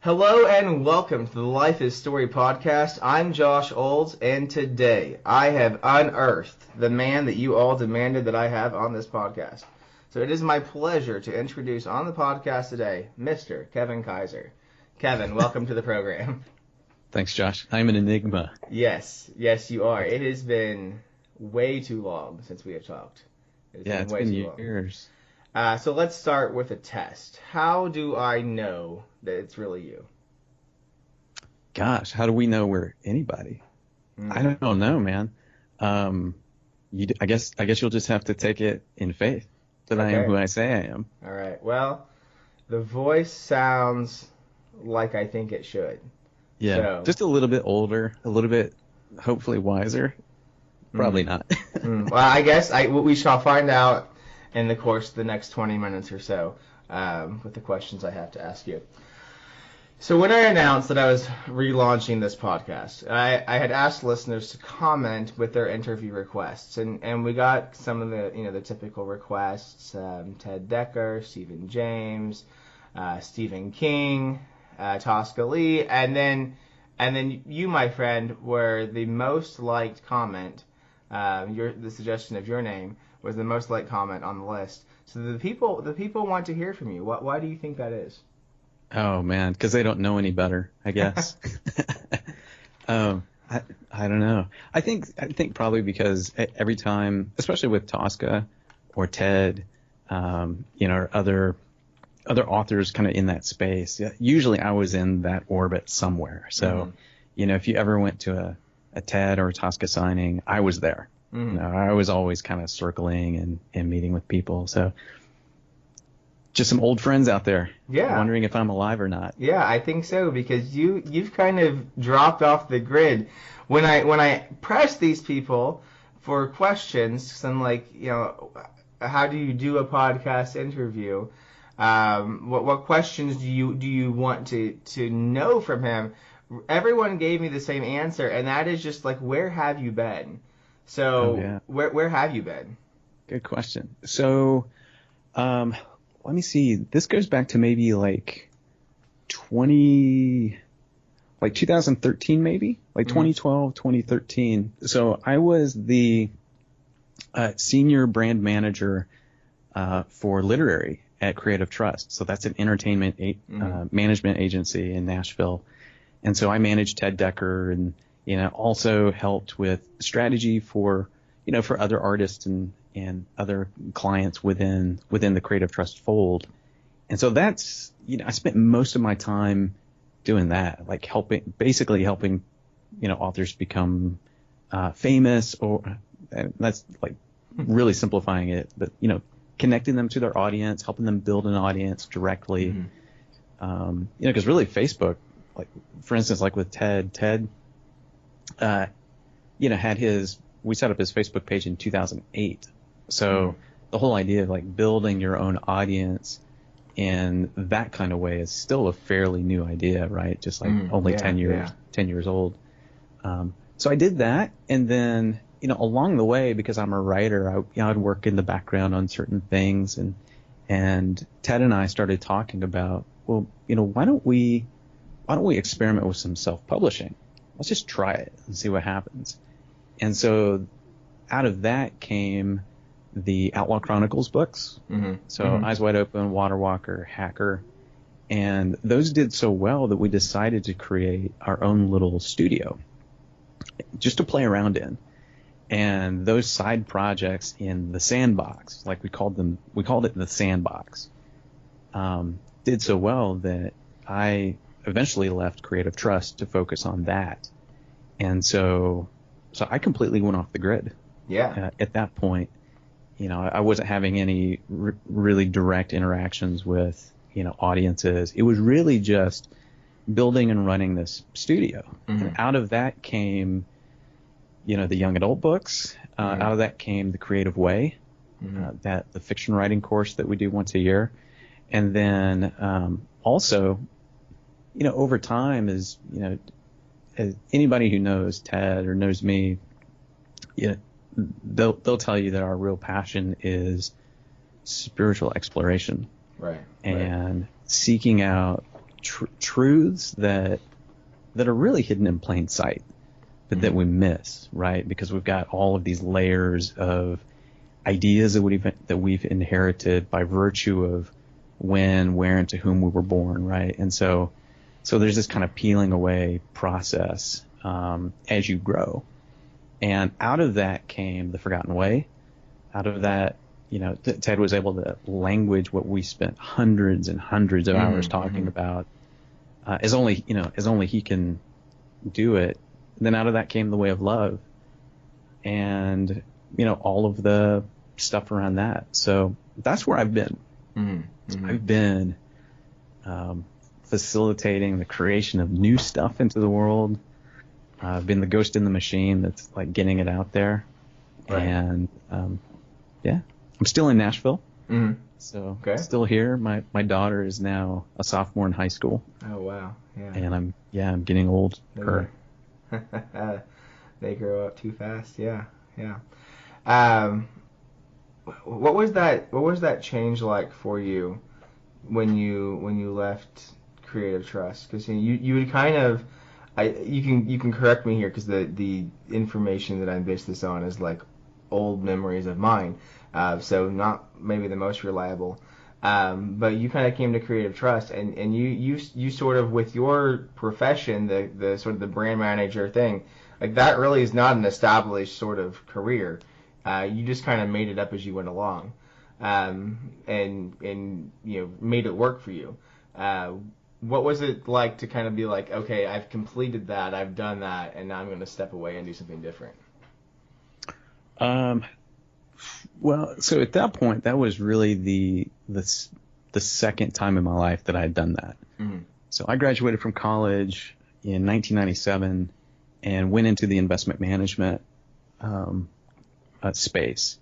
Hello and welcome to the Life is Story podcast. I'm Josh Olds, and today I have unearthed the man that you all demanded that I have on this podcast. So it is my pleasure to introduce on the podcast today, Mr. Kevin Kaiser. Kevin, welcome to the program. Thanks, Josh. I'm an enigma. Yes, you are. It has been way too long since we have talked. It's been years. So let's start with a test. How do I know that it's really you? Gosh, how do we know we're anybody? I don't know, man. I guess you'll just have to take it in faith that I am who I say I am. All right. Well, the voice sounds like I think it should. Yeah, so. Just a little bit older, a little bit hopefully wiser. Probably not. Well, I guess we shall find out in the course of the next 20 minutes or so with the questions I have to ask you. So when I announced that I was relaunching this podcast, I had asked listeners to comment with their interview requests, and we got some of the typical requests: Ted Dekker, Stephen James, Stephen King, Tosca Lee, and then you, my friend, were the most liked comment. The suggestion of your name was the most liked comment on the list. So the people want to hear from you. Why do you think that is? Oh man, because they don't know any better, I guess. I don't know. I think probably because every time, especially with Tosca or Ted, or other authors kind of in that space, usually I was in that orbit somewhere. So, if you ever went to a Ted or a Tosca signing, I was there. I was always kind of circling and meeting with people. So just some old friends out there wondering if I'm alive or not. Yeah, I think so, because you've kind of dropped off the grid. When I press these people for questions, because I'm like, how do you do a podcast interview? What questions do you want to know from him? Everyone gave me the same answer, and that is just like, where have you been? So where have you been? Good question. So let me see. This goes back to maybe like 2013 maybe, like 2012, 2013. So I was the senior brand manager for literary at Creative Trust. So that's an entertainment management agency in Nashville. And so I managed Ted Dekker and, also helped with strategy for other artists and other clients within the Creative Trust fold. And so that's, I spent most of my time doing that, like helping authors become famous, or that's like really simplifying it, but, connecting them to their audience, helping them build an audience directly. Because really Facebook, like for instance, like with Ted, we set up his Facebook page in 2008. So the whole idea of like building your own audience in that kind of way is still a fairly new idea, right? Just like only 10 years old. So I did that. And then, along the way, because I'm a writer, I'd work in the background on certain things, and Ted and I started talking about, well, why don't we experiment with some self-publishing? Let's just try it and see what happens. And so out of that came the Outlaw Chronicles books. Eyes Wide Open, Water Walker, Hacker. And those did so well that we decided to create our own little studio just to play around in. And those side projects in the sandbox, like we called it the sandbox, did so well that I eventually left Creative Trust to focus on that. And so I completely went off the grid. At that point, I wasn't having any really direct interactions with, audiences. It was really just building and running this studio. And out of that came, the young adult books. Out of that came the Creative Way, that the fiction writing course that we do once a year. And then also, over time, as anybody who knows Ted or knows me, they'll tell you that our real passion is spiritual exploration, right? And seeking out truths that are really hidden in plain sight, but that we miss, right? Because we've got all of these layers of ideas that we've inherited by virtue of when, where, and to whom we were born, right? And so there's this kind of peeling away process as you grow. And out of that came The Forgotten Way. Out of that, Ted was able to language what we spent hundreds and hundreds of hours talking about, as only he can do it. And then out of that came The Way of Love, and all of the stuff around that. So that's where I've been. I've been facilitating the creation of new stuff into the world. I've been the ghost in the machine that's like getting it out there. Right. And I'm still in Nashville. So still here. My daughter is now a sophomore in high school. Oh wow. Yeah. And I'm getting old for her. They grow up too fast. Yeah. What was that change like for you when you left Creative Trust? Because you would kind of, you can correct me here, because the information that I base this on is like old memories of mine, so not maybe the most reliable. But you kind of came to Creative Trust, and you sort of, with your profession, the sort of the brand manager thing, like that really is not an established sort of career. You just kind of made it up as you went along, and made it work for you. What was it like to kind of be like, okay, I've completed that, I've done that, and now I'm going to step away and do something different? Well, so at that point, that was really the second time in my life that I had done that. So I graduated from college in 1997 and went into the investment management space.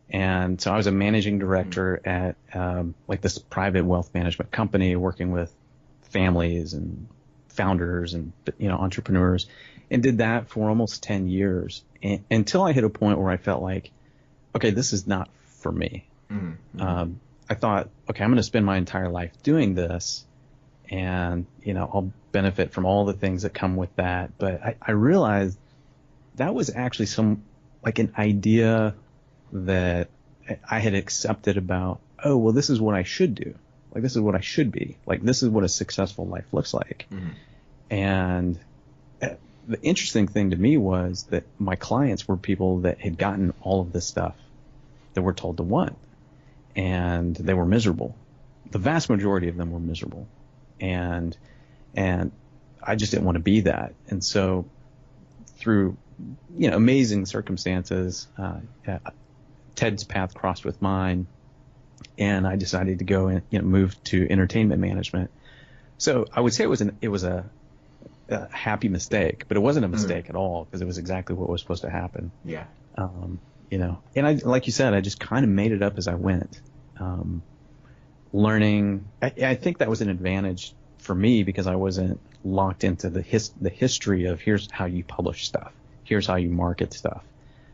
And so I was a managing director at like this private wealth management company, working with families and founders and entrepreneurs, and did that for almost 10 years until I hit a point where I felt like, okay, this is not for me. I thought, okay, I'm going to spend my entire life doing this, and I'll benefit from all the things that come with that. But I realized that was actually an idea that I had accepted about, oh, well, this is what I should do. Like, this is what I should be. Like, this is what a successful life looks like. And the interesting thing to me was that my clients were people that had gotten all of this stuff that we're told to want, and they were miserable. The vast majority of them were miserable. And I just didn't want to be that. And so through amazing circumstances, Ted's path crossed with mine, and I decided to go and move to entertainment management. So I would say it was a happy mistake, but it wasn't a mistake at all, because it was exactly what was supposed to happen. Yeah. And I, like you said, I just kind of made it up as I went. Learning, I think that was an advantage for me, because I wasn't locked into the history of here's how you publish stuff, here's how you market stuff.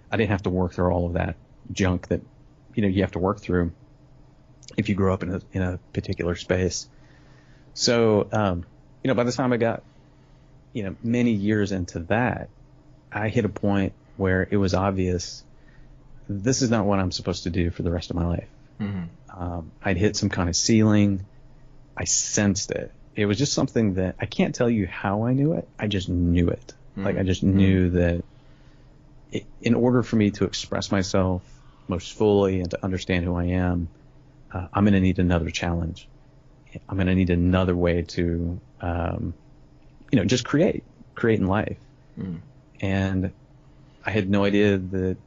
I didn't have to work through all of that junk that you have to work through if you grow up in a particular space. So by the time I got many years into that, I hit a point where it was obvious this is not what I'm supposed to do for the rest of my life. I'd hit some kind of ceiling. I sensed it. It was just something that I can't tell you how I knew it. I just knew it. Like, I just knew that in order for me to express myself most fully and to understand who I am, I'm going to need another challenge. I'm going to need another way to, just create in life. And I had no idea that,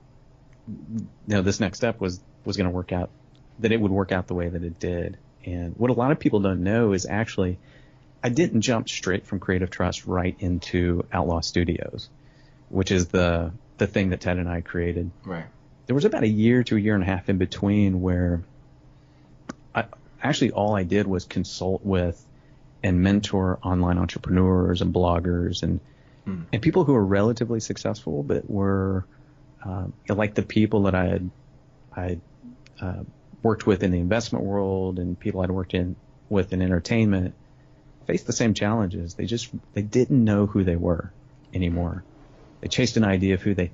this next step was going to work out, that it would work out the way that it did. And what a lot of people don't know is actually, I didn't jump straight from Creative Trust right into Outlaw Studios, which is the thing that Ted and I created. Right. There was about a year to a year and a half in between where all I did was consult with and mentor online entrepreneurs and bloggers and people who are relatively successful, but were like the people that I had worked with in the investment world and people I'd worked with in entertainment. faced the same challenges. They didn't know who they were anymore. They chased an idea of who they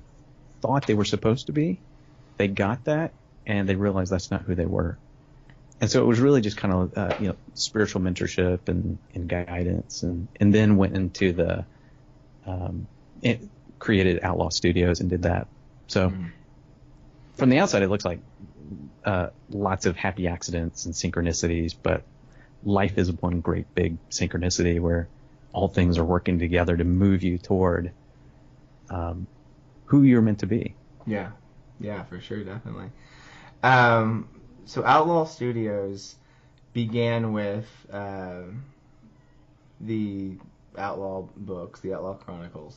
thought they were supposed to be. They got that, and they realized that's not who they were. And so it was really just kind of spiritual mentorship and guidance, and then went into created Outlaw Studios and did that. So from the outside, it looks like lots of happy accidents and synchronicities, but life is one great big synchronicity where all things are working together to move you toward who you're meant to be. Yeah, for sure, definitely. So Outlaw Studios began with the Outlaw books, the Outlaw Chronicles,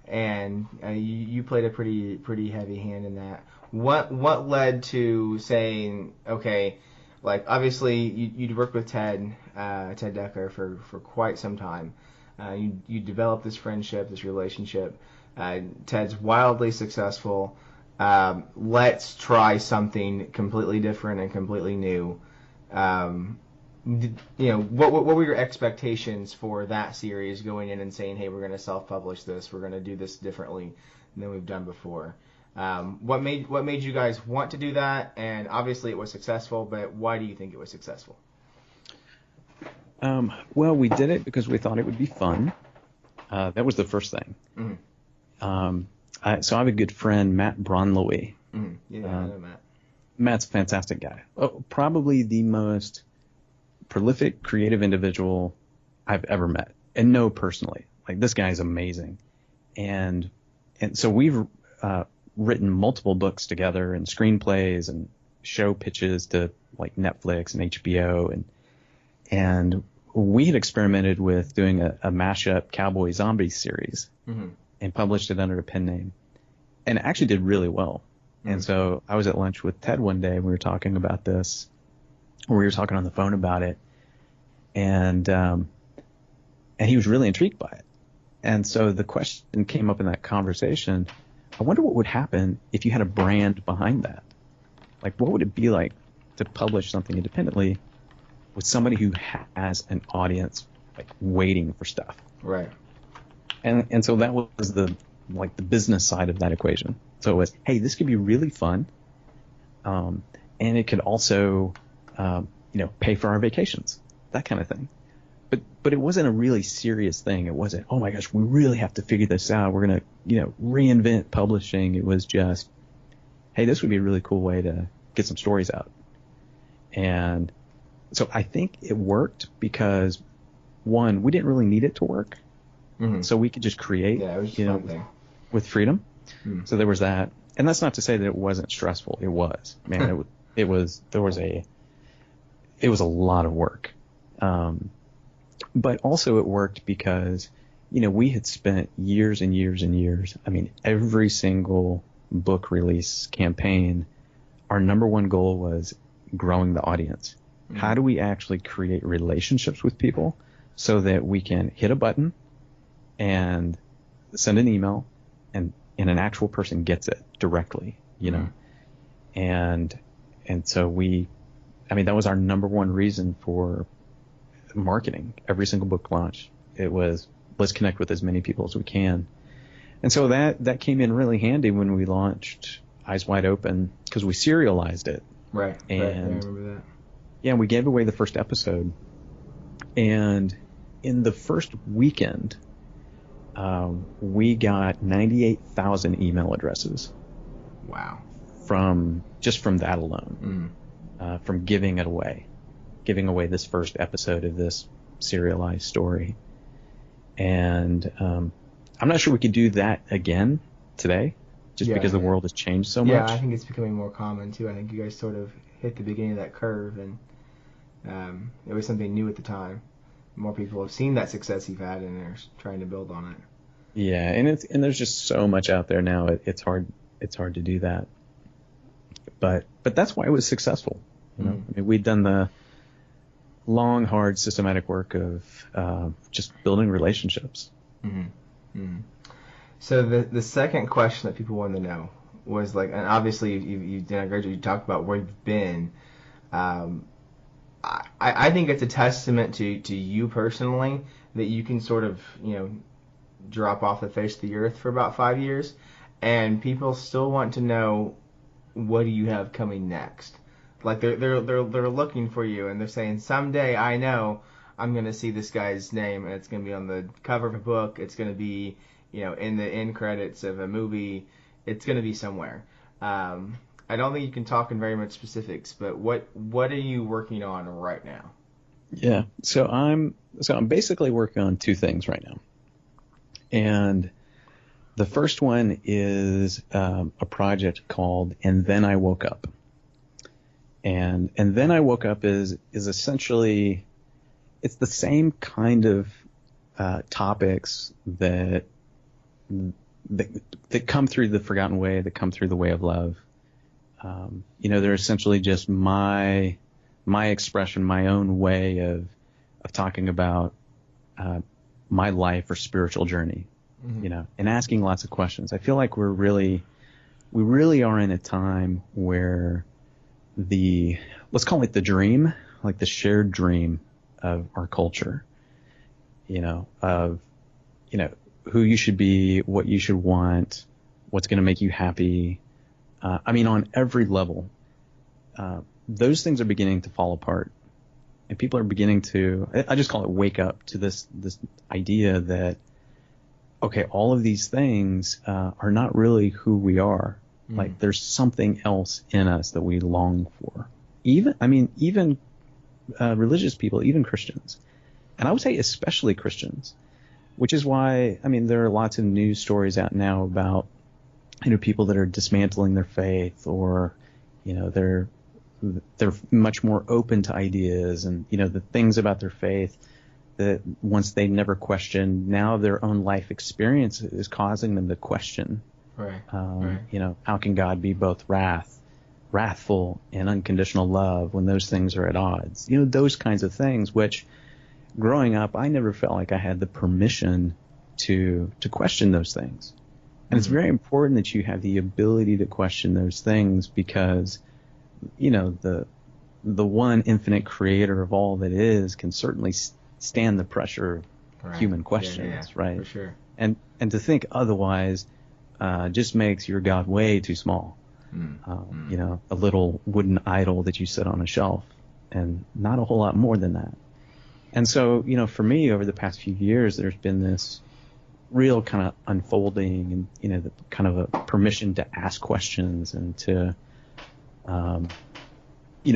and you played a pretty heavy hand in that. What led to saying, okay, like obviously you'd worked with Ted Dekker for quite some time. You developed this friendship, this relationship. Ted's wildly successful. Let's try something completely different and completely new. What were your expectations for that series going in and saying, hey, we're going to self-publish this, we're going to do this differently than we've done before? What made you guys want to do that? And obviously it was successful, but why do you think it was successful? Well, we did it because we thought it would be fun. That was the first thing. So I have a good friend, Matt Bronlowy. Yeah, I know Matt. Matt's a fantastic guy. Probably the most prolific, creative individual I've ever met, and know personally. Like, this guy is amazing. And so we've written multiple books together, and screenplays and show pitches to like Netflix and HBO, and we had experimented with doing a mashup cowboy zombie series and published it under a pen name, and it actually did really well. And so I was at lunch with Ted one day, and we were talking about this, or we were talking on the phone about it, and he was really intrigued by it. And so the question came up in that conversation, I wonder what would happen if you had a brand behind that. Like, what would it be like to publish something independently with somebody who has an audience, like, waiting for stuff? Right. And so that was the business side of that equation. So it was, hey, this could be really fun, and it could also, pay for our vacations, that kind of thing. But it wasn't a really serious thing. It wasn't, oh my gosh, we really have to figure this out. We're gonna, reinvent publishing. It was just, hey, this would be a really cool way to get some stories out. And so I think it worked because, one, we didn't really need it to work. So we could just create, it was just a fun thing. with freedom. So there was that. And that's not to say that it wasn't stressful. It was, man. It was a lot of work. But also it worked because, we had spent years and years and years. I mean, every single book release campaign, our number one goal was growing the audience. How do we actually create relationships with people so that we can hit a button and send an email and an actual person gets it directly, And so that was our number one reason for marketing every single book launch. It was, let's connect with as many people as we can. And so that came in really handy when we launched Eyes Wide Open, because we serialized it. Right. And I remember that. Yeah, we gave away the first episode. And in the first weekend, we got 98,000 email addresses. Wow. From that alone, from giving away this first episode of this serialized story. And I'm not sure we could do that again today, just because the world has changed so much. Yeah, I think it's becoming more common too. I think you guys sort of hit the beginning of that curve, and it was something new at the time. More people have seen that success you've had, and they're trying to build on it. Yeah, and there's just so much out there now. It's hard to do that. But that's why it was successful. I mean, we'd done the long, hard, systematic work of just building relationships. So the second question that people wanted to know was, like, and obviously you've done a great job. You talked about where you've been. I think it's a testament to you personally that you can sort of, drop off the face of the earth for about 5 years, and people still want to know, what do you have coming next? Like they're looking for you, and they're saying, someday I know I'm gonna see this guy's name, and it's gonna be on the cover of a book. It's gonna be, in the end credits of a movie. It's gonna be somewhere. I don't think you can talk in very much specifics, but what are you working on right now? Yeah, so I'm basically working on two things right now, and the first one is a project called "And Then I Woke Up," and Then I Woke Up is essentially, it's the same kind of topics that come through the Forgotten Way, that come through the Way of Love. They're essentially just my expression, my own way of talking about my life or spiritual journey, and asking lots of questions. I feel like we really are in a time where let's call it the dream, like the shared dream of our culture, of who you should be, what you should want, what's going to make you happy. On every level, those things are beginning to fall apart, and people are beginning to, I just call it wake up to this idea that, okay, all of these things are not really who we are. Like there's something else in us that we long for. Even religious people, even Christians, and I would say especially Christians, which is why, there are lots of news stories out now about, people that are dismantling their faith, or, they're much more open to ideas, and, the things about their faith that once they never questioned, now their own life experience is causing them to question. Right. How can God be both wrathful and unconditional love when those things are at odds? Those kinds of things, which growing up, I never felt like I had the permission to question those things. And it's very important that you have the ability to question those things, because, the one infinite creator of all that is can certainly stand the pressure of human questions, right? For sure. And to think otherwise just makes your God way too small. A little wooden idol that you set on a shelf, and not a whole lot more than that. And so, for me, over the past few years, there's been this real kind of unfolding, and the kind of a permission to ask questions, and to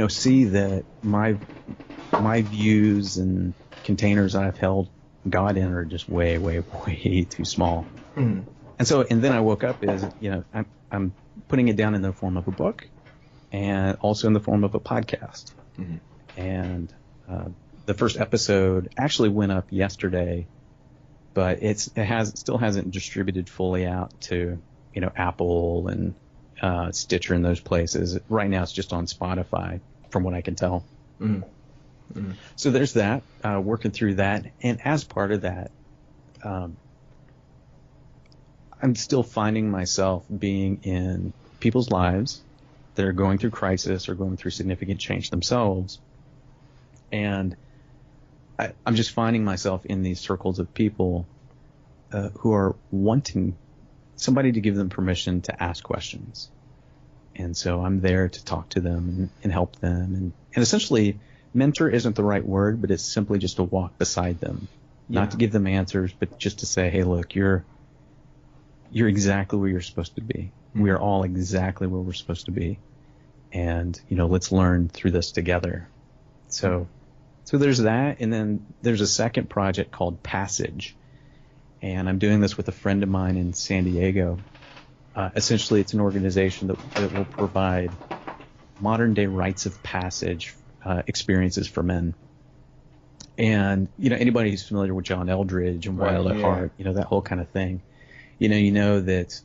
see that my views and containers I've held God in are just way, way, way too small. And so, and then I woke up is, I'm putting it down in the form of a book, and also in the form of a podcast. And the first episode actually went up yesterday, but it still hasn't distributed fully out to, Apple and Stitcher and those places. Right now it's just on Spotify, from what I can tell. So there's that, working through that. And as part of that, I'm still finding myself being in people's lives that are going through crisis or going through significant change themselves. And I'm just finding myself in these circles of people who are wanting somebody to give them permission to ask questions. And so I'm there to talk to them and help them. And essentially, mentor isn't the right word, but it's simply just to walk beside them. Not to give them answers, but just to say, hey, look, you're exactly where you're supposed to be. We are all exactly where we're supposed to be. And, let's learn through this together. So there's that. And then there's a second project called Passage. And I'm doing this with a friend of mine in San Diego. Essentially, it's an organization that will provide modern day rites of passage experiences for men. And, anybody who's familiar with John Eldridge and Wild at Heart, that whole kind of thing, that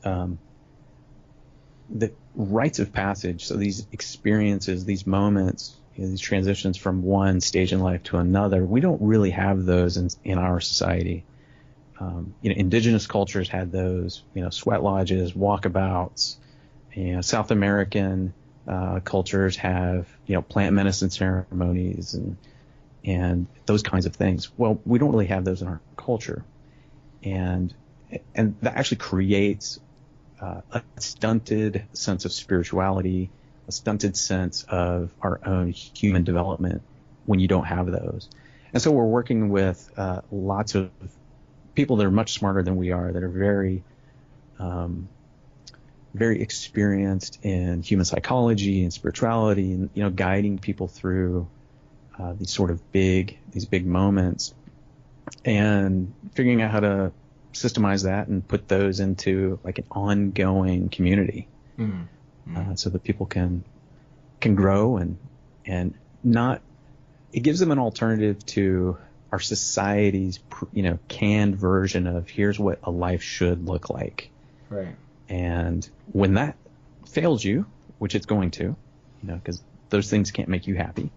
the rites of passage, so these experiences, these moments, these transitions from one stage in life to another, we don't really have those in our society. Indigenous cultures had those, sweat lodges, walkabouts, South American cultures have, plant medicine ceremonies and those kinds of things. Well, we don't really have those in our culture, and that actually creates a stunted sense of spirituality, a stunted sense of our own human development when you don't have those. And so we're working with lots of people that are much smarter than we are, that are very, very experienced in human psychology and spirituality, and guiding people through these big moments, and figuring out how to systemize that and put those into like an ongoing community, so that people can grow and not. It gives them an alternative to our society's, canned version of here's what a life should look like. Right. And when that fails you, which it's going to, because those things can't make you happy,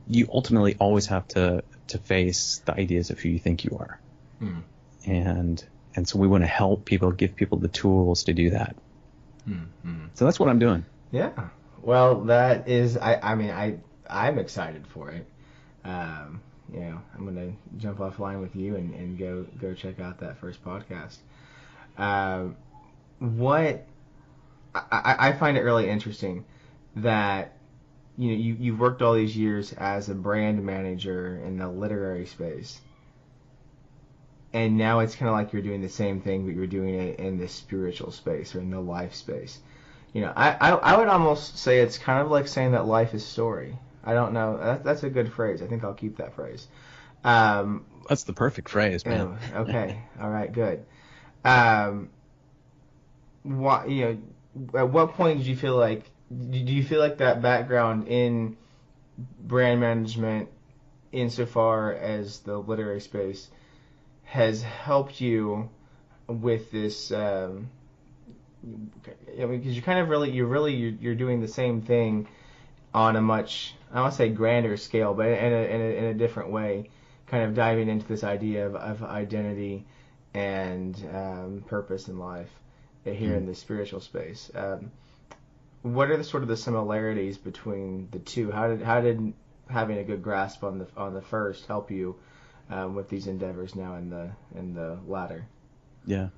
you ultimately always have to face the ideas of who you think you are. And so we want to help people, give people the tools to do that. So that's what I'm doing. Yeah. Well, that is, I'm excited for it. I'm going to jump offline with you and go check out that first podcast. What I find it really interesting that you've worked all these years as a brand manager in the literary space, and now it's kind of like you're doing the same thing, but you're doing it in the spiritual space or in the life space. I would almost say it's kind of like saying that life is story. I don't know. That's a good phrase. I think I'll keep that phrase. That's the perfect phrase, man. Okay. All right. Good. At what point did you feel like? Do you feel like that background in brand management, insofar as the literary space, has helped you with this? Because you're kind of you're doing the same thing on a much, I don't want to say grander scale, but in a different way, kind of diving into this idea of identity and purpose in life here in the spiritual space. What are the similarities between the two? How did having a good grasp on the first help you with these endeavors now in the latter? Yeah.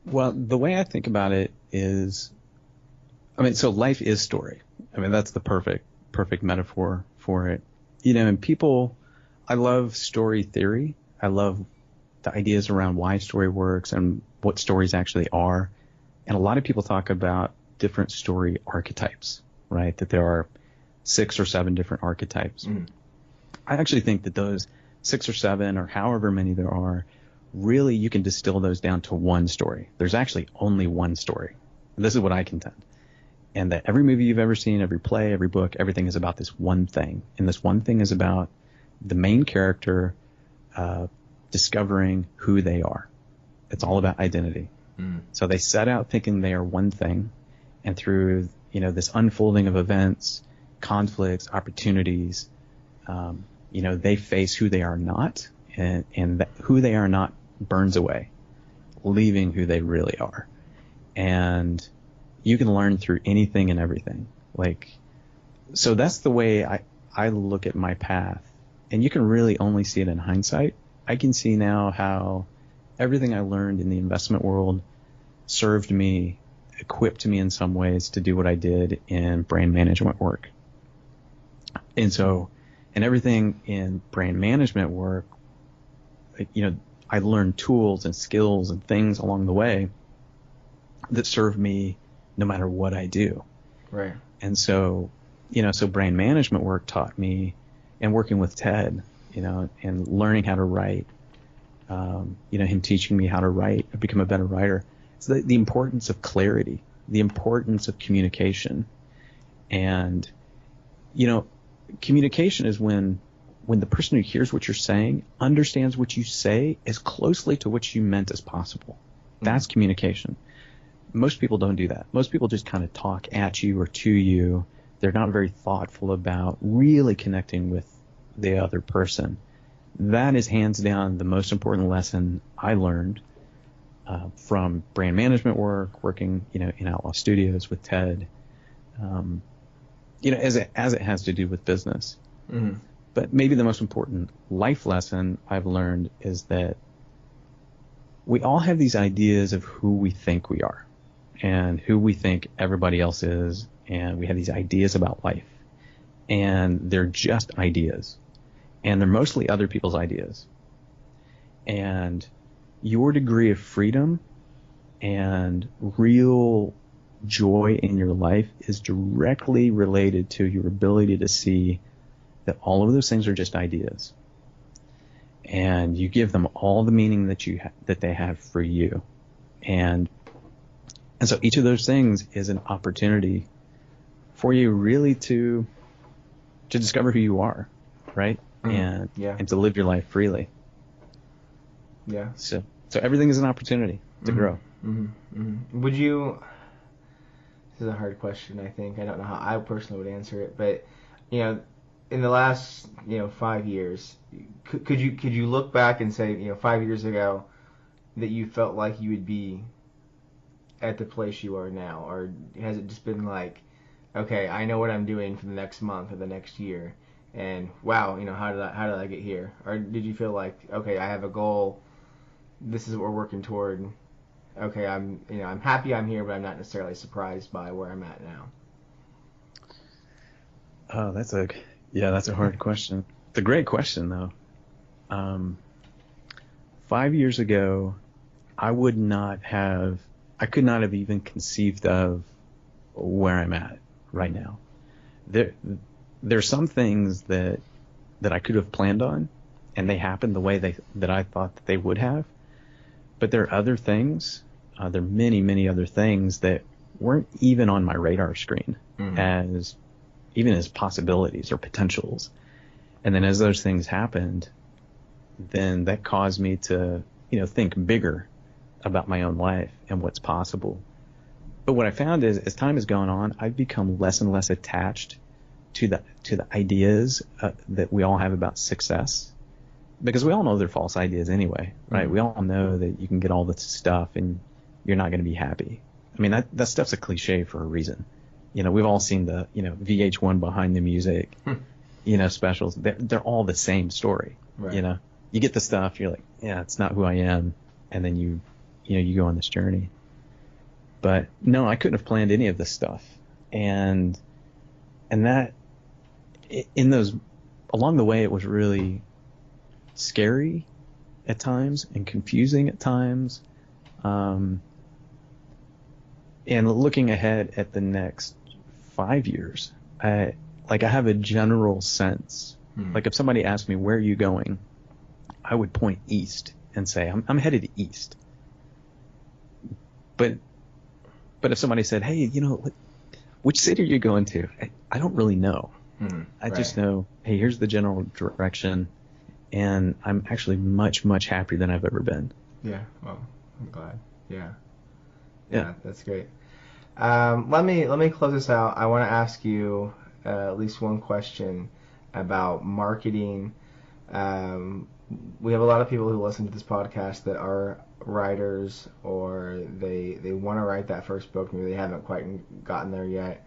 Well, the way I think about it is, so life is story. That's the perfect metaphor for it. And people, I love story theory. I love the ideas around why story works and what stories actually are. And a lot of people talk about different story archetypes, right? That there are 6 or 7 different archetypes. I actually think that those 6 or 7 or however many there are, really you can distill those down to one story. There's actually only one story. This is what I contend. And that every movie you've ever seen, every play, every book, everything is about this one thing. And this one thing is about the main character discovering who they are. It's all about identity. So they set out thinking they are one thing, and through this unfolding of events, conflicts, opportunities, they face who they are not, and who they are not burns away, leaving who they really are. And you can learn through anything and everything. So that's the way I look at my path. And you can really only see it in hindsight. I can see now how everything I learned in the investment world served me, equipped me in some ways to do what I did in brand management work. And so, and everything in brand management work, I learned tools and skills and things along the way that serve me no matter what I do. Right. And so, so brand management work taught me, and working with Ted, and learning how to write, him teaching me how to write, become a better writer. So the importance of clarity, the importance of communication. And, communication is when the person who hears what you're saying understands what you say as closely to what you meant as possible. That's communication. Most people don't do that. Most people just kind of talk at you or to you. They're not very thoughtful about really connecting with the other person. That is hands down the most important lesson I learned from brand management work, working, in Outlaw Studios with Ted, as it has to do with business. Mm-hmm. But maybe the most important life lesson I've learned is that we all have these ideas of who we think we are and who we think everybody else is, and we have these ideas about life, and they're just ideas, and they're mostly other people's ideas. And your degree of freedom and real joy in your life is directly related to your ability to see that all of those things are just ideas, and you give them all the meaning that they have for you. And so each of those things is an opportunity for you really to discover who you are, right? Mm-hmm. And to live your life freely. Yeah. So everything is an opportunity to grow. Mm-hmm. Mm-hmm. Would you? This is a hard question. I think I don't know how I personally would answer it, but in the last 5 years, could you look back and say 5 years ago that you felt like you would be at the place you are now, or has it just been like, okay, I know what I'm doing for the next month or the next year, and wow, how did I get here? Or did you feel like, okay, I have a goal, this is what we're working toward, okay, I'm happy I'm here, but I'm not necessarily surprised by where I'm at now? Oh, that's a hard question. It's a great question, though. 5 years ago, I could not have even conceived of where I'm at right now. There's some things that I could have planned on, and they happened the way that I thought that they would have. But there are other things, there are many, many other things that weren't even on my radar screen as possibilities or potentials. And then as those things happened, then that caused me to, think bigger about my own life and what's possible. But what I found is, as time has gone on, I've become less and less attached to the ideas that we all have about success, because we all know they're false ideas anyway, right? We all know that you can get all this stuff and you're not going to be happy. I mean, that stuff's a cliche for a reason. We've all seen the, VH1 Behind the Music, specials. They're all the same story. Right. You get the stuff, you're like, yeah, it's not who I am. And then you go on this journey. But no, I couldn't have planned any of this stuff. And that, along the way, it was really scary at times and confusing at times. And looking ahead at the next 5 years, I have a general sense. Like if somebody asked me, where are you going? I would point east and say, I'm headed east. But if somebody said, hey, which city are you going to? I don't really know. I just know, hey, here's the general direction, and I'm actually much, much happier than I've ever been. Yeah, well, I'm glad. Yeah, that's great. Let me close this out. I want to ask you at least one question about marketing. We have a lot of people who listen to this podcast that are writers, or they want to write that first book. Maybe they haven't quite gotten there yet.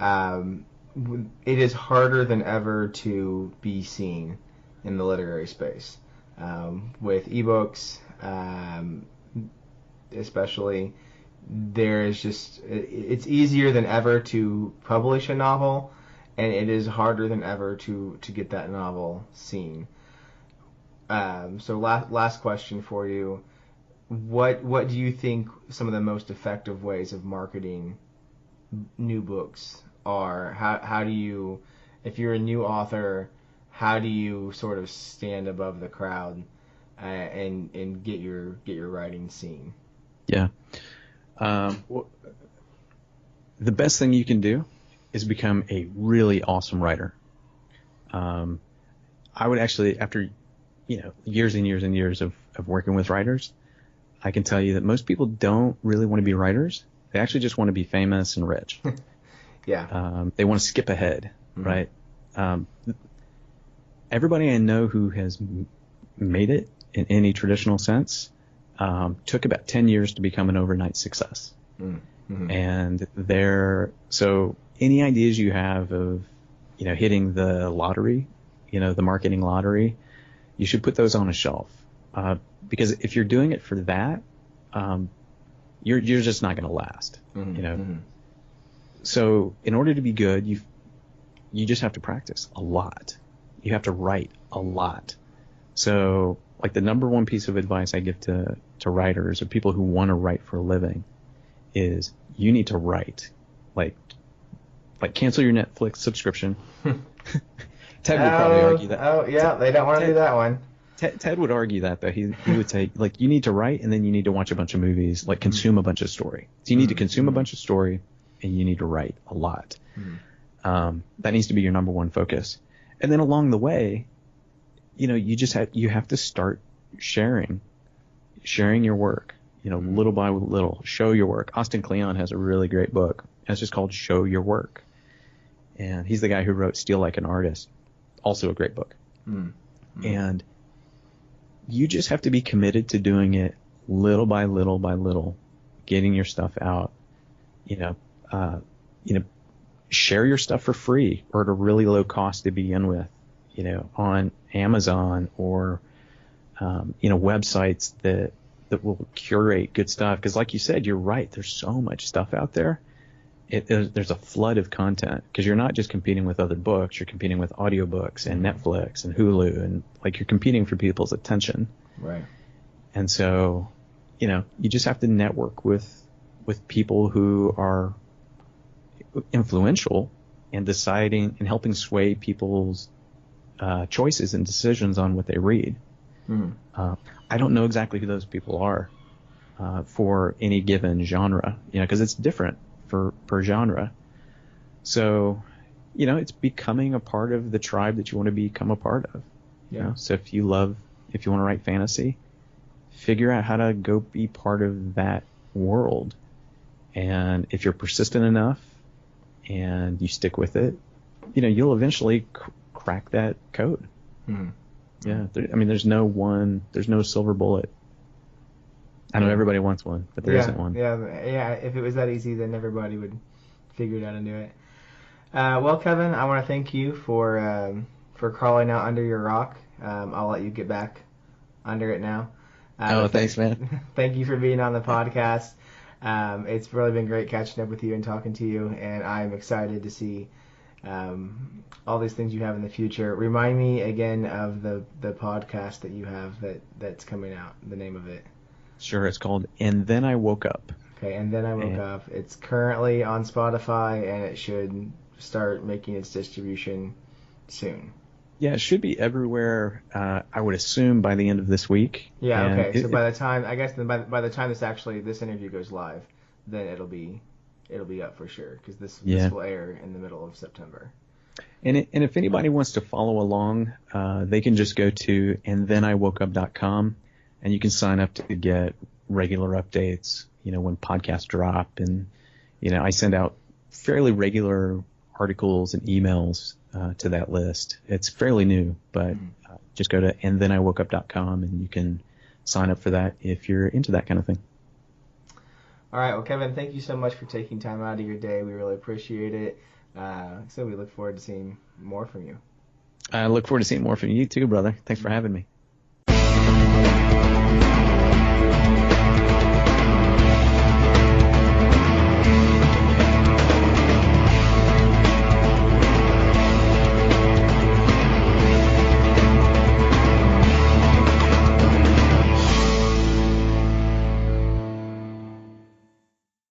It is harder than ever to be seen in the literary space. With ebooks, especially, it's easier than ever to publish a novel, and it is harder than ever to get that novel seen. So last question for you. What do you think some of the most effective ways of marketing new books are? How do you, if you're a new author, how do you sort of stand above the crowd and get your writing seen? Yeah. The best thing you can do is become a really awesome writer. I would actually, after years and years and years of working with writers, I can tell you that most people don't really want to be writers. They actually just want to be famous and rich. Yeah. They want to skip ahead, right? Everybody I know who has made it in any traditional sense took about 10 years to become an overnight success. Mm-hmm. And so any ideas you have of, hitting the lottery, the marketing lottery, you should put those on a shelf. Because if you're doing it for that, you're just not going to last, Mm-hmm. So in order to be good, you just have to practice a lot. You have to write a lot. So like the number one piece of advice I give to writers or people who want to write for a living is you need to write. Like cancel your Netflix subscription. Ted would probably argue that. Oh, yeah, they don't want to do that one. Ted would argue that, though. He would say, like, you need to write and then you need to watch a bunch of movies, like consume a bunch of story. So you need to consume a bunch of story and you need to write a lot. That needs to be your number one focus. And then along the way, you have to start sharing your work, little by little. Show your work. Austin Kleon has a really great book. It's just called Show Your Work. And he's the guy who wrote Steal Like an Artist, also a great book. And you just have to be committed to doing it little by little by little, getting your stuff out. Share your stuff for free or at a really low cost to begin with, on Amazon or, websites that will curate good stuff. Because like you said, you're right. There's so much stuff out there. There's a flood of content because you're not just competing with other books. You're competing with audiobooks and Netflix and Hulu, and like you're competing for people's attention. Right. And so, you just have to network with people who are influential and deciding and helping sway people's choices and decisions on what they read. I don't know exactly who those people are for any given genre, because it's different per genre. So, it's becoming a part of the tribe that you want to become a part of. Yeah. So if you want to write fantasy, figure out how to go be part of that world. And if you're persistent enough and you stick with it, you'll eventually crack that code. Yeah. There's no silver bullet. I know everybody wants one, but there isn't one. Yeah. If it was that easy, then everybody would figure it out and do it. Well, Kevin, I want to thank you for crawling out under your rock. I'll let you get back under it now. Thanks, man. Thank you for being on the podcast. It's really been great catching up with you and talking to you, and I'm excited to see all these things you have in the future. Remind me again of the podcast that you have that's coming out, the name of it. Sure, it's called And Then I Woke Up. Okay, And Then I Woke Up. It's currently on Spotify, and it should start making its distribution soon. Yeah, it should be everywhere, I would assume, by the end of this week. Yeah, okay. So by the time this interview goes live, then it'll be up for sure, because this will air in the middle of September. And if anybody wants to follow along, they can just go to andtheniwokeup.com, and you can sign up to get regular updates, when podcasts drop. And, I send out fairly regular articles and emails to that list. It's fairly new, but just go to andtheniwokeup.com and you can sign up for that if you're into that kind of thing. All right. Well, Kevin, thank you so much for taking time out of your day. We really appreciate it. So we look forward to seeing more from you. I look forward to seeing more from you too, brother. Thanks for having me.